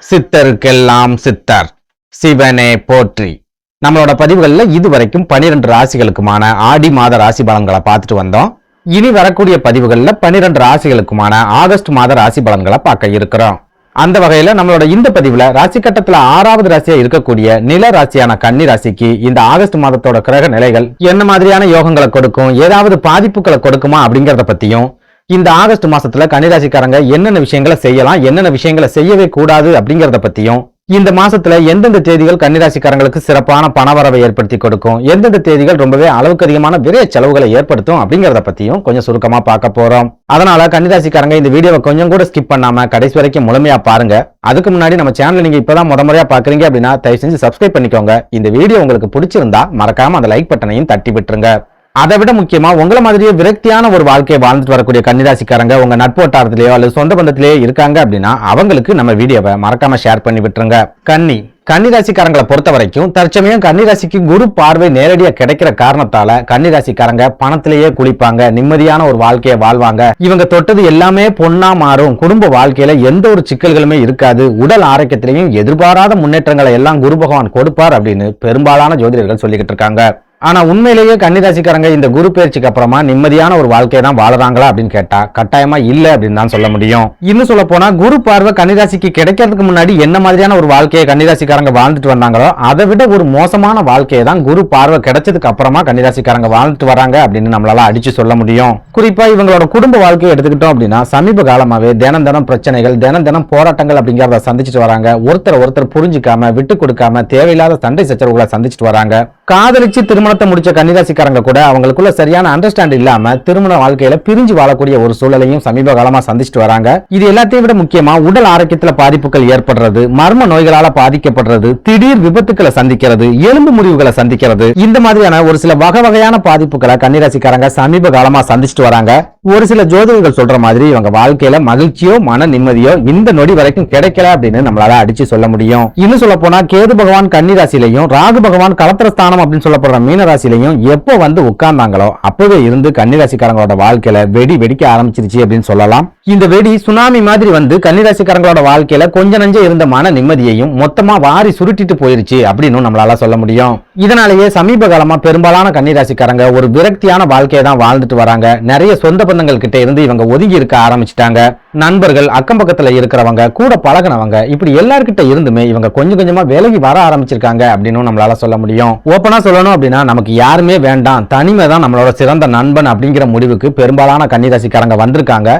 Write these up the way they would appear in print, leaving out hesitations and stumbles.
சித்தருக்கெல்லாம் சித்தர் சிவனே போற்றி. நம்மளோட பதிவுகள்ல இதுவரைக்கும் 12 ராசிகளுக்குமான ஆடி மாத ராசி பலன்களை பார்த்துட்டு வந்தோம். இனி வரக்கூடிய பதிவுகள்ல 12 ராசிகளுக்குமான ஆகஸ்ட் மாத ராசி பலன்களை பார்க்க இருக்கிறோம். அந்த வகையில நம்மளோட இந்த பதிவுல ராசி கட்டத்துல 6வது ராசியா இருக்கக்கூடிய நில ராசியான கன்னி ராசிக்கு இந்த ஆகஸ்ட் மாதத்தோட கிரக நிலைகள் என்ன மாதிரியான யோகங்களை கொடுக்கும், ஏதாவது பாதிப்புகளை கொடுக்குமா அப்படிங்கறத பத்தியும், இந்த ஆகஸ்ட் மாசத்துல கன்னிராசிக்காரங்க என்னென்ன விஷயங்களை செய்யலாம், என்னென்ன விஷயங்களை செய்யவே கூடாது அப்படிங்கறத பத்தியும், இந்த மாசத்துல எந்தெந்த தேதிகள் கன்னிராசிக்காரங்களுக்கு சிறப்பான பணவரவை ஏற்படுத்தி கொடுக்கும், எந்தெந்த தேதிகள் ரொம்பவே அளவுக்கு அதிகமான விரைய செலவுகளை ஏற்படுத்தும் அப்படிங்கறத பத்தியும் கொஞ்சம் சுருக்கமா பார்க்க போறோம். அதனால கன்னிராசிக்காரங்க இந்த வீடியோவை கொஞ்சம் கூட ஸ்கிப் பண்ணாம கடைசி வரைக்கும் முழுமையா பாருங்க. அதுக்கு முன்னாடி நம்ம சேனல் நீங்க இப்பதான் முறையா பாக்குறீங்க அப்படின்னா தயவு செஞ்சு சப்ஸ்கிரைப் பண்ணிக்கோங்க. இந்த வீடியோ உங்களுக்கு பிடிச்சிருந்தா மறக்காம அந்த லைக் பட்டனையும் தட்டி விட்டுருங்க. அதை விட முக்கியமா உங்களை மாதிரியே விரக்தியான ஒரு வாழ்க்கையை வாழ்ந்துட்டு வரக்கூடிய கன்னிராசிக்காரங்க உங்க நட்பு வட்டாரத்திலேயோ அல்லது சொந்த பந்தத்திலேயோ இருக்காங்க அப்படின்னா அவங்களுக்கு நம்ம வீடியோவை மறக்காம ஷேர் பண்ணி விட்டுருங்க. கன்னிராசிக்காரங்களை பொறுத்த வரைக்கும் தற்சமயம் கன்னிராசிக்கு குரு பார்வை நேரடியா கிடைக்கிற காரணத்தால கன்னிராசிக்காரங்க பணத்திலேயே குளிப்பாங்க, நிம்மதியான ஒரு வாழ்க்கையை வாழ்வாங்க. இவங்க தொட்டது எல்லாமே பொன்னா மாறும், குடும்ப வாழ்க்கையில எந்த ஒரு சிக்கல்களுமே இருக்காது, உடல் ஆரோக்கியத்திலையும் எதிர்பாராத முன்னேற்றங்களை எல்லாம் குரு பகவான் கொடுப்பார் அப்படின்னு பெரும்பாலான ஜோதிடர்கள் சொல்லிக்கிட்டு இருக்காங்க. ஆனா உண்மையிலேயே கன்னிராசிக்காரங்க இந்த குரு பயிற்சிக்கு அப்புறமா நிம்மதியான ஒரு வாழ்க்கையை தான் வாழறாங்களா அப்படின்னு கேட்டா கட்டாயமா இல்ல அப்படின்னு தான் சொல்ல முடியும். இன்னும் சொல்ல போனா குரு பார்வை கன்னிராசிக்கு கிடைக்கிறதுக்கு முன்னாடி என்ன மாதிரியான ஒரு வாழ்க்கையை கன்னிராசிக்காரங்க வாழ்ந்துட்டு வந்தாங்களோ அதை விட ஒரு மோசமான வாழ்க்கையை தான் குரு பார்வை கிடைச்சதுக்கு அப்புறமா கன்னிராசிக்காரங்க வாழ்ந்துட்டு வராங்க அப்படின்னு நம்மளால அடிச்சு சொல்ல முடியும். குறிப்பா இவங்களோட குடும்ப வாழ்க்கையை எடுத்துக்கிட்டோம் அப்படின்னா சமீப காலமாவே தினம் பிரச்சனைகள், தினம் போராட்டங்கள் அப்படிங்கறத சந்திச்சுட்டு வராங்க. ஒருத்தர் புரிஞ்சுக்காம விட்டு கொடுக்காம தேவையில்லாத சண்டை சச்சரவுகளை சந்திச்சுட்டு வராங்க. காதலிச்சு திருமணத்தை முடிச்ச கன்னிராசிக்காரங்க கூட அவங்களுக்குள்ள சரியான அண்டர்ஸ்டாண்ட் இல்லாம திருமண வாழ்க்கையில பிரிஞ்சு வாழக்கூடிய ஒரு சூழலையும் சமீப காலமா சந்திச்சுட்டு வராங்க. இது எல்லாத்தையும் விட முக்கியமா உடல் ஆரோக்கியத்துல பாதிப்புகள் ஏற்படுறது, மர்ம நோய்களால பாதிக்கப்படுறது, திடீர் விபத்துக்களை சந்திக்கிறது, எலும்பு முறிவுகளை சந்திக்கிறது, இந்த மாதிரியான ஒரு சில வகையான பாதிப்புகளை கன்னிராசிக்காரங்க சமீப காலமா சந்திச்சுட்டு வராங்க. ஒரு சில ஜோதிடர்கள் சொல்ற மாதிரி இவங்க வாழ்க்கையில மகிழ்ச்சியோ மன நிம்மதியோ இந்த நொடி வரைக்கும் கிடைக்கல அப்படின்னு நம்மளால அடிச்சு சொல்ல முடியும். இன்னும் சொல்ல போனா கேது பகவான் கன்னிராசிலையும் ராகு பகவான் களத்திரஸ்தானம் அப்படின்னு சொல்லப்படுற மீனராசிலையும் எப்போ வந்து உட்கார்ந்தாங்களோ அப்பவே இருந்து கன்னிராசிக்காரங்களோட வாழ்க்கையில வெடிக்க ஆரம்பிச்சிருச்சு அப்படின்னு சொல்லலாம். இந்த வெடி சுனாமி மாதிரி வந்து கன்னிராசிக்காரங்களோட வாழ்க்கையில கொஞ்ச நஞ்ச இருந்த மன நிம்மதியையும் மொத்தமா வாரி சுருட்டிட்டு போயிருச்சு அப்படின்னு நம்மளால சொல்ல முடியும். இதனாலேயே சமீப காலமா பெரும்பாலான கன்னிராசிக்காரங்க ஒரு விரக்தியான வாழ்க்கையை தான் வாழ்ந்துட்டு வராங்க. நிறைய சொந்த பந்தங்கள் கிட்ட இருந்து இவங்க ஒதுங்கி இருக்க ஆரம்பிச்சிட்டாங்க. நண்பர்கள், அக்கம் பக்கத்துல இருக்கிறவங்க, கூட பழகினவங்க, இப்படி எல்லார்கிட்ட இருந்துமே இவங்க கொஞ்சமா விலகி வர ஆரம்பிச்சிருக்காங்க அப்படின்னு நம்மளால சொல்ல முடியும். ஓப்பனா சொல்லணும் அப்படின்னா நமக்கு யாருமே வேண்டாம், தனிமை தான் நம்மளோட சிறந்த நண்பன் அப்படிங்கிற முடிவுக்கு பெரும்பாலான கன்னிராசிக்காரங்க வந்திருக்காங்க.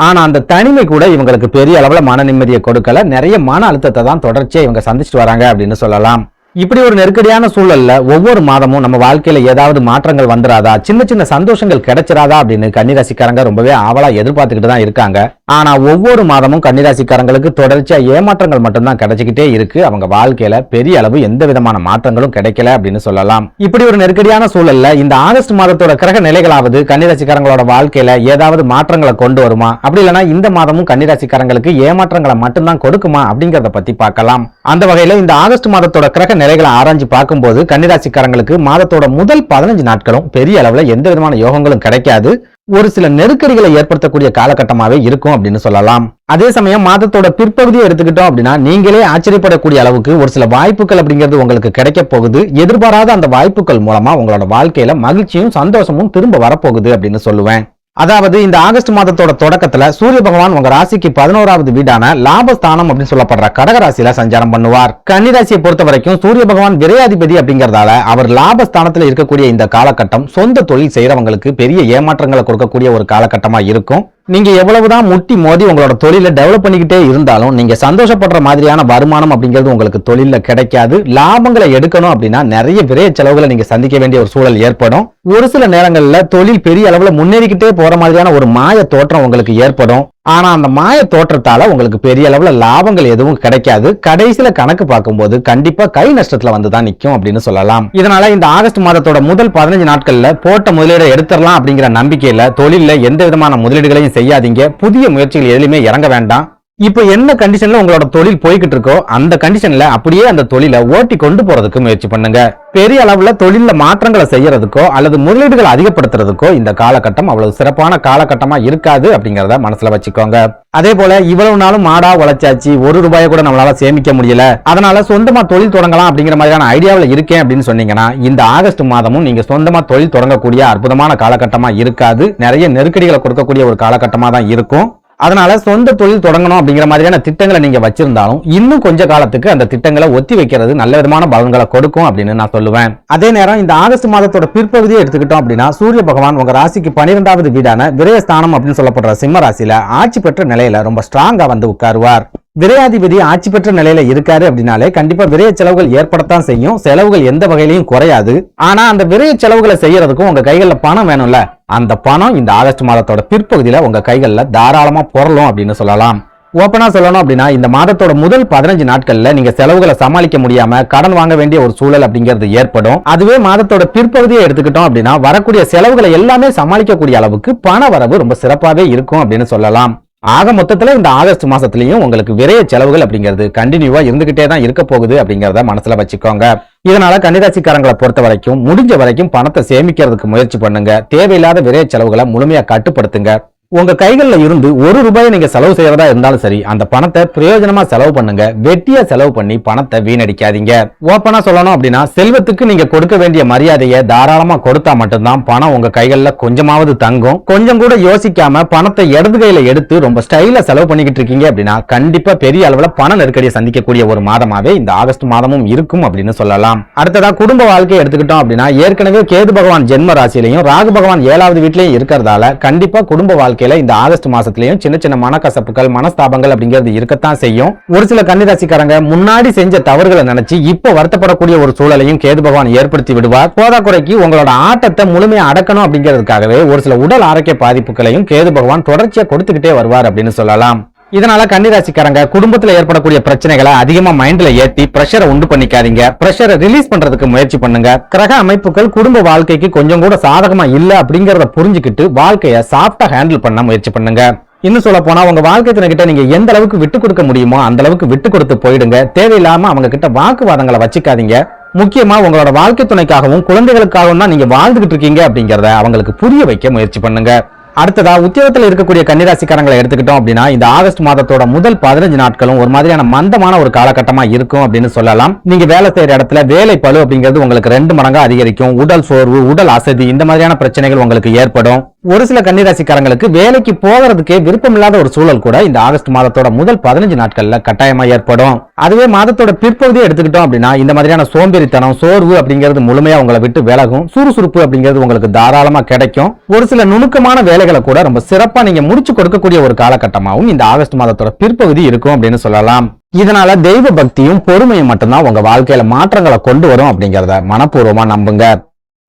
ஆனா அந்த தனிமை கூட இவங்களுக்கு பெரிய அளவுல மன நிம்மதியை கொடுக்கல, நிறைய மன அழுத்தத்தை தான் தொடர்ச்சியா இவங்க சந்திச்சுட்டு வராங்க அப்படின்னு சொல்லலாம். இப்படி ஒரு நெருக்கடியான சூழல்ல ஒவ்வொரு மாதமும் நம்ம வாழ்க்கையில ஏதாவது மாற்றங்கள் வந்துராதா, சின்ன சந்தோஷங்கள் கிடைச்சிராதா அப்படின்னு கன்னிராசிக்காரங்க ரொம்பவே ஆவலா எதிர்பார்த்துக்கிட்டு தான் இருக்காங்க. ஆனா ஒவ்வொரு மாதமும் கன்னிராசிக்காரங்களுக்கு தொடர்ச்சியா ஏமாற்றங்கள் மட்டும்தான் கிடைச்சிக்கிட்டே இருக்கு. அவங்க வாழ்க்கையில பெரிய அளவு எந்த விதமான மாற்றங்களும் கிடைக்கல அப்படின்னு சொல்லலாம். இப்படி ஒரு நெருக்கடியான சூழல்ல இந்த ஆகஸ்ட் மாதத்தோட கிரக நிலைகளாவது கன்னிராசிக்காரங்களோட வாழ்க்கையில ஏதாவது மாற்றங்களை கொண்டு வருமா, அப்படி இல்லைன்னா இந்த மாதமும் கன்னிராசிக்காரங்களுக்கு ஏமாற்றங்களை மட்டும்தான் கொடுக்குமா அப்படிங்கறத பத்தி பார்க்கலாம். அந்த வகையில இந்த ஆகஸ்ட் மாதத்தோட கிரக நிலைகளை ஆராய்ச்சி பார்க்கும்போது கன்னிராசிக்காரங்களுக்கு மாதத்தோட முதல் 15 நாட்களும் பெரிய அளவுல எந்த விதமான யோகங்களும் கிடைக்காது. ஒரு சில நெருக்கடிகளை ஏற்படுத்தக்கூடிய காலகட்டமாவே இருக்கும் அப்படின்னு சொல்லலாம். அதே சமயம் மாதத்தோட பிற்பகுதியை எடுத்துக்கிட்டோம் அப்படின்னா நீங்களே ஆச்சரியப்படக்கூடிய அளவுக்கு ஒரு சில வாய்ப்புகள் அப்படிங்கிறது உங்களுக்கு கிடைக்க போகுது. எதிர்பாராத அந்த வாய்ப்புகள் மூலமா உங்களோட வாழ்க்கையில மகிழ்ச்சியும் சந்தோஷமும் திரும்ப வரப்போகுது அப்படின்னு சொல்லுவேன். அதாவது இந்த ஆகஸ்ட் மாதத்தோட தொடக்கத்துல சூரிய பகவான் உங்க ராசிக்கு 11வது வீடான லாபஸ்தானம் அப்படின்னு சொல்லப்படுற கடகராசியில சஞ்சாரம் பண்ணுவார். கன்னிராசியை பொறுத்த வரைக்கும் சூரிய பகவான் விரையாதிபதி அப்படிங்கறதால அவர் லாபஸ்தானத்துல இருக்கக்கூடிய இந்த காலகட்டம் சொந்த தொழில் செய்யறவங்களுக்கு பெரிய ஏமாற்றங்களை கொடுக்கக்கூடிய ஒரு காலகட்டமா இருக்கும். நீங்க எவ்வளவுதான் முட்டி மோதி உங்களோட தொழில டெவலப் பண்ணிக்கிட்டே இருந்தாலும் நீங்க சந்தோஷப்படுற மாதிரியான வருமானம் அப்படிங்கிறது உங்களுக்கு தொழில கிடைக்காது. லாபங்களை எடுக்கணும் அப்படின்னா நிறைய விரைய செலவுகளை நீங்க சந்திக்க வேண்டிய ஒரு சூழல் ஏற்படும். ஒரு சில நேரங்கள்ல தொழில் பெரிய அளவுல முன்னேறிக்கிட்டே போற மாதிரியான ஒரு மாய தோற்றம் உங்களுக்கு ஏற்படும். ஆனா அந்த மாய தோற்றத்தால உங்களுக்கு பெரிய அளவுல லாபங்கள் எதுவும் கிடைக்காது. கடைசியில கணக்கு பார்க்கும்போது கண்டிப்பா கை நஷ்டத்துல வந்துதான் நிக்கும் அப்படின்னு சொல்லலாம். இதனால இந்த ஆகஸ்ட் மாதத்தோட முதல் 15 நாட்கள்ல போட்ட முதலீடை எடுத்துடலாம் அப்படிங்கிற நம்பிக்கையில தொழில எந்த விதமான முதலீடுகளையும் செய்யாதீங்க. புதிய முயற்சிகள் எதுலையுமே இறங்க வேண்டாம். இப்ப என்ன கண்டிஷன்ல உங்களோட தொழில் போய்கிட்டு இருக்கோ அந்த கண்டிஷன்ல அப்படியே அந்த தொழிலை ஓட்டி கொண்டு போறதுக்கு முயற்சி பண்ணுங்க. பெரிய அளவுல தொழில மாற்றங்களை செய்யறதுக்கோ அல்லது முதலீடுகளை அதிகப்படுத்துறதுக்கோ இந்த காலகட்டம் அவ்வளவு சிறப்பான காலகட்டமா இருக்காது அப்படிங்கறத மனசுல வச்சுக்கோங்க. அதே போல இவ்வளவு நாளும் மாடா உழைச்சாச்சு, ₹1 கூட நம்மளால சேமிக்க முடியல, அதனால சொந்தமா தொழில் தொடங்கலாம் அப்படிங்கிற மாதிரியான ஐடியாவில் இருக்கேன் அப்படின்னு சொன்னீங்கன்னா இந்த ஆகஸ்ட் மாதமும் நீங்க சொந்தமா தொழில் தொடங்கக்கூடிய அற்புதமான காலகட்டமா இருக்காது. நிறைய நெருக்கடிகளை கொடுக்கக்கூடிய ஒரு காலகட்டமா தான் இருக்கும். அதனால சொந்த தொழில் தொடங்கணும் அப்படிங்கிற மாதிரியான திட்டங்களை நீங்க வச்சிருந்தாலும் இன்னும் கொஞ்ச காலத்துக்கு அந்த திட்டங்களை ஒத்தி வைக்கிறது நல்ல விதமான பலன்களை கொடுக்கும் அப்படின்னு நான் சொல்லுவேன். அதே நேரம் இந்த ஆகஸ்ட் மாதத்தோட பிற்பகுதியை எடுத்துக்கிட்டோம் அப்படின்னா சூரிய பகவான் உங்க ராசிக்கு 12வது வீடான விரயஸ்தானம் அப்படின்னு சொல்லப்படுற சிம்ம ராசியில ஆட்சி பெற்ற நிலையில ரொம்ப ஸ்ட்ராங்கா வந்து உட்காருவார். விரையாதிபதி ஆட்சி பெற்ற நிலையில இருக்காரு அப்படின்னாலே கண்டிப்பா விரைய செலவுகள் ஏற்படத்தான் செய்யும். செலவுகள் எந்த வகையிலையும் குறையாது. ஆனா அந்த விரைய செலவுகளை செய்யறதுக்கும் உங்க கைகள்ல பணம் வேணும்ல, அந்த பணம் இந்த ஆகஸ்ட் மாதத்தோட பிற்பகுதியில உங்க கைகள்ல தாராளமா புரளும் அப்படின்னு சொல்லலாம். ஓப்பனா சொல்லணும் அப்படின்னா இந்த மாதத்தோட முதல் 15 நாட்கள்ல நீங்க செலவுகளை சமாளிக்க முடியாம கடன் வாங்க வேண்டிய ஒரு சூழல் அப்படிங்கிறது ஏற்படும். அதுவே மாதத்தோட பிற்பகுதியை எடுத்துக்கிட்டோம் அப்படின்னா வரக்கூடிய செலவுகளை எல்லாமே சமாளிக்கக்கூடிய அளவுக்கு பண வரவு ரொம்ப சிறப்பாவே இருக்கும் அப்படின்னு சொல்லலாம். ஆக மொத்தத்துல இந்த ஆகஸ்ட் மாசத்துலயும் உங்களுக்கு விரைய செலவுகள் அப்படிங்கிறது கண்டினியூவா இருந்துகிட்டே தான் இருக்க போகுது அப்படிங்கறத மனசுல வச்சுக்கோங்க. இதனால கன்னிராசிக்காரங்களை பொறுத்த வரைக்கும் முடிஞ்ச வரைக்கும் பணத்தை சேமிக்கிறதுக்கு முயற்சி பண்ணுங்க. தேவையில்லாத விரைய செலவுகளை முழுமையா கட்டுப்படுத்துங்க. உங்க கைகள்ல இருந்து ₹1 நீங்க செலவு செய்யறதா இருந்தாலும் சரி, அந்த பணத்தை பிரயோஜனமா செலவு பண்ணுங்க. வெட்டியா செலவு பண்ணி பணத்தை வீணடிக்காதீங்க. ஓப்பனா சொல்லணும் அப்படின்னா செல்வத்துக்கு நீங்க கொடுக்க வேண்டிய மரியாதையை தாராளமா கொடுத்தா மட்டும்தான் பணம் உங்க கைகள்ல கொஞ்சமாவது தங்கும். கொஞ்சம் கூட யோசிக்காம பணத்தை இடது கையில எடுத்து ரொம்ப ஸ்டைலா செலவு பண்ணிக்கிட்டு இருக்கீங்க அப்படின்னா கண்டிப்பா பெரிய அளவுல பண நெருக்கடியை சந்திக்கக்கூடிய ஒரு மாதமாவே இந்த ஆகஸ்ட் மாதமும் இருக்கும் அப்படின்னு சொல்லலாம். அடுத்ததா குடும்ப வாழ்க்கையை எடுத்துக்கிட்டோம் அப்படின்னா ஏற்கனவே கேது பகவான் ஜென்ம ராசியிலையும் ராகு பகவான் 7வது வீட்லயும் இருக்கிறதால கண்டிப்பா குடும்ப வாழ்க்கை இந்த ஆகஸ்ட் மாசத்திலயும் சின்ன சின்ன மனக்கசப்புகள் மனஸ்தாபங்கள் அப்படிங்கிறது இருக்கத்தான் செய்யும். ஒரு சில கன்னிராசிக்காரங்க முன்னாடி செஞ்ச தவறுகளை நினைச்சு இப்ப வருத்தப்படக்கூடிய ஒரு சூழலையும் கேது பகவான் ஏற்படுத்தி விடுவார். போதாக்குறைக்கு உங்களோட ஆட்டத்தை முழுமையா அடக்கணும் அப்படிங்கிறதுக்காகவே ஒரு சில உடல் ஆரோக்கிய பாதிப்புகளையும் கேது பகவான் தொடர்ச்சியா கொடுத்துக்கிட்டே வருவார் அப்படின்னு சொல்லலாம். இதனால கன்னிராசிக்காரங்க குடும்பத்துல ஏற்படக்கூடிய பிரச்சனைகளை அதிகமா மைண்ட்ல ஏத்தி பிரஷரை உண்டு பண்ணிக்காதீங்க. பிரஷரை ரிலீஸ் பண்றதுக்கு முயற்சி பண்ணுங்க. கிரக அமைப்புகள் குடும்ப வாழ்க்கைக்கு கொஞ்சம் கூட சாதகமா இல்ல அப்படிங்கறத புரிஞ்சுக்கிட்டு வாழ்க்கையை சாஃப்டா ஹேண்டில் பண்ண முயற்சி பண்ணுங்க. இன்னும் சொல்ல போனா உங்க வாழ்க்கை துணை கிட்ட நீங்க எந்த அளவுக்கு விட்டு கொடுக்க முடியுமோ அந்த அளவுக்கு விட்டு கொடுத்து போயிடுங்க. தேவையில்லாம அவங்க கிட்ட வாக்குவாதங்களை வச்சுக்காதீங்க. முக்கியமா உங்களோட வாழ்க்கை துணைக்காகவும் குழந்தைகளுக்காகவும் தான் நீங்க வாழ்ந்துகிட்டு இருக்கீங்க அப்படிங்கறத அவங்களுக்கு புரிய வைக்க முயற்சி பண்ணுங்க. அடுத்ததா உத்தியோகத்தில் இருக்கக்கூடிய கன்னிராசிக்காரங்களை எடுத்துக்கிட்டோம் அப்படின்னா இந்த ஆகஸ்ட் மாதத்தோட முதல் 15 நாட்களும் ஒரு மாதிரியான மந்தமான ஒரு காலகட்டமா இருக்கும் அப்படின்னு சொல்லலாம். நீங்க வேலை செய்யற இடத்துல வேலை பளு அப்படிங்கிறது உங்களுக்கு 2 மடங்கா அதிகரிக்கும். உடல் சோர்வு, உடல் அசதி இந்த மாதிரியான பிரச்சனைகள் உங்களுக்கு ஏற்படும். ஒரு சில கன்னிராசிக்காரங்களுக்கு வேலைக்கு போகிறதுக்கே விருப்பமில்லாத ஒரு சூழல் கூட இந்த ஆகஸ்ட் மாதத்தோட முதல் 15 நாட்கள்ல கட்டாயமா ஏற்படும். அதுவே மாதத்தோட பிற்பகுதியை எடுத்துக்கிட்டோம் அப்படின்னா இந்த மாதிரியான சோம்பேறித்தனம், சோர்வு அப்படிங்கிறது முழுமையா உங்களை விட்டு விலகும். சுறுசுறுப்பு அப்படிங்கிறது உங்களுக்கு தாராளமா கிடைக்கும். ஒரு சில நுணுக்கமான வேலைகளை கூட ரொம்ப சிறப்பா நீங்க முடிச்சு கொடுக்கக்கூடிய ஒரு காலகட்டமாகவும் இந்த ஆகஸ்ட் மாதத்தோட பிற்பகுதி இருக்கும் அப்படின்னு சொல்லலாம். இதனால தெய்வ பக்தியும் பொறுமையும் மட்டும்தான் உங்க வாழ்க்கையில மாற்றங்களை கொண்டு வரும் அப்படிங்கறத மனப்பூர்வமா நம்புங்க.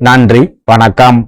நன்றி, வணக்கம்.